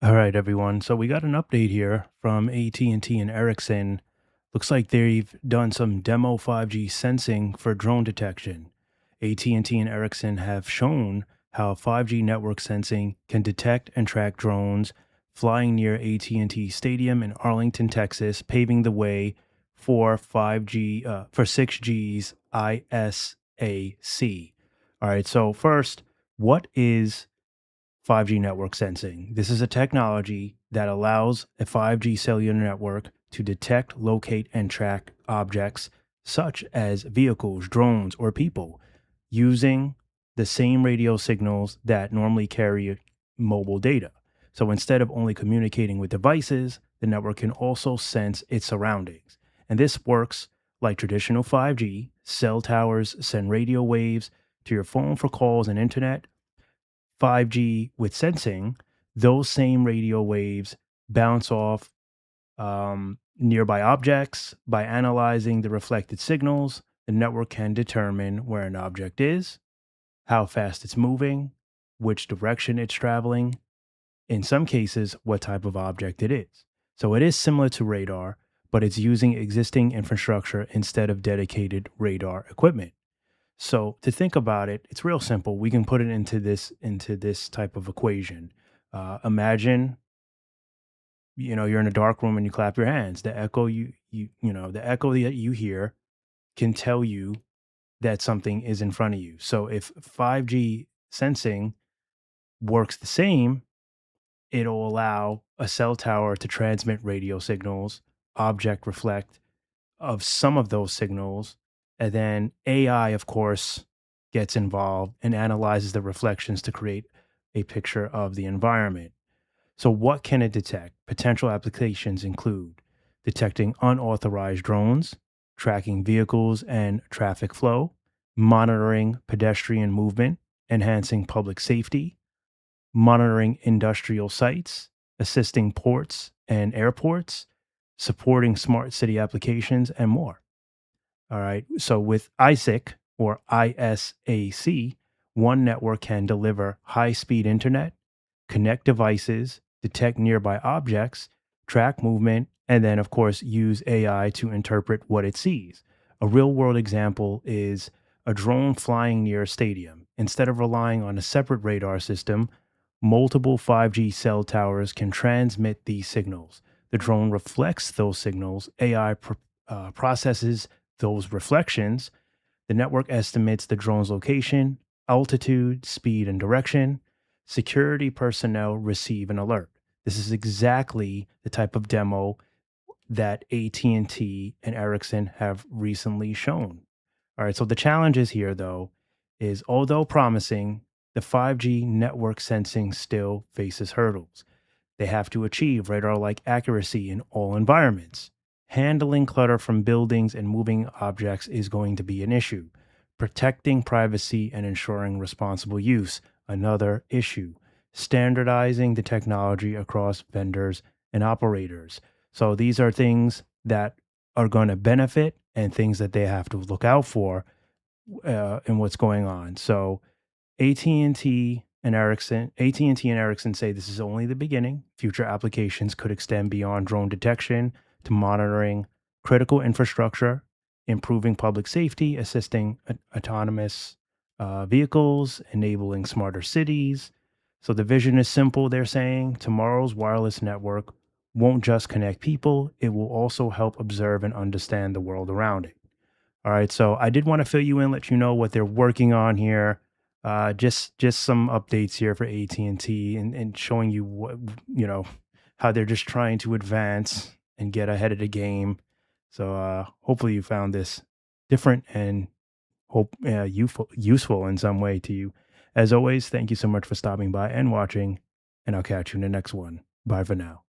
All right, everyone. So we got an update here from AT&T and Ericsson. Looks like they've done some demo 5G sensing for drone detection. AT&T and Ericsson have shown how 5G network sensing can detect and track drones flying near AT&T Stadium in Arlington, Texas, paving the way for 5G for 6G's ISAC. All right. So first, what is 5G network sensing? This is a technology that allows a 5G cellular network to detect, locate, and track objects such as vehicles, drones, or people using the same radio signals that normally carry mobile data. So instead of only communicating with devices, the network can also sense its surroundings. And this works like traditional 5G. Cell towers send radio waves to your phone for calls and internet. 5G with sensing, those same radio waves bounce off nearby objects. By analyzing the reflected signals, the network can determine where an object is, how fast it's moving, which direction it's traveling, in some cases, what type of object it is. So it is similar to radar, but it's using existing infrastructure instead of dedicated radar equipment. So to think about it, it's real simple. We can put it into this type of equation. Imagine, you're in a dark room and you clap your hands. The echo the echo that you hear can tell you that something is in front of you. So if 5G sensing works the same, it'll allow a cell tower to transmit radio signals, object reflect of some of those signals. And then AI, of course, gets involved and analyzes the reflections to create a picture of the environment. So, what can it detect? Potential applications include detecting unauthorized drones, tracking vehicles and traffic flow, monitoring pedestrian movement, enhancing public safety, monitoring industrial sites, assisting ports and airports, supporting smart city applications, and more. All right. So with ISIC or ISAC, one network can deliver high speed internet, connect devices, detect nearby objects, track movement, and then, of course, use AI to interpret what it sees. A real world example is a drone flying near a stadium. Instead of relying on a separate radar system, multiple 5G cell towers can transmit these signals. The drone reflects those signals, processes those reflections. The network estimates the drone's location, altitude, speed, and direction. Security personnel receive an alert. This is exactly the type of demo that AT&T and Ericsson have recently shown. All right, so the challenges here though is although promising, the 5G network sensing still faces hurdles. They have to achieve radar like accuracy in all environments. Handling clutter from buildings and moving objects is going to be an issue. Protecting privacy and ensuring responsible use, another issue. Standardizing the technology across vendors and operators. So these are things that are going to benefit and things that they have to look out for in what's going on. So AT&T and Ericsson say this is only the beginning. Future applications could extend beyond drone detection to monitoring critical infrastructure, improving public safety, assisting autonomous vehicles, enabling smarter cities. So the vision is simple, they're saying. Tomorrow's wireless network won't just connect people, it will also help observe and understand the world around it. All right, so I did want to fill you in, let you know what they're working on here. Just some updates here for AT&T and showing you what how they're just trying to advance and get ahead of the game. So hopefully you found this different and useful in some way to you. As always, thank you so much for stopping by and watching, and I'll catch you in the next one. Bye for now.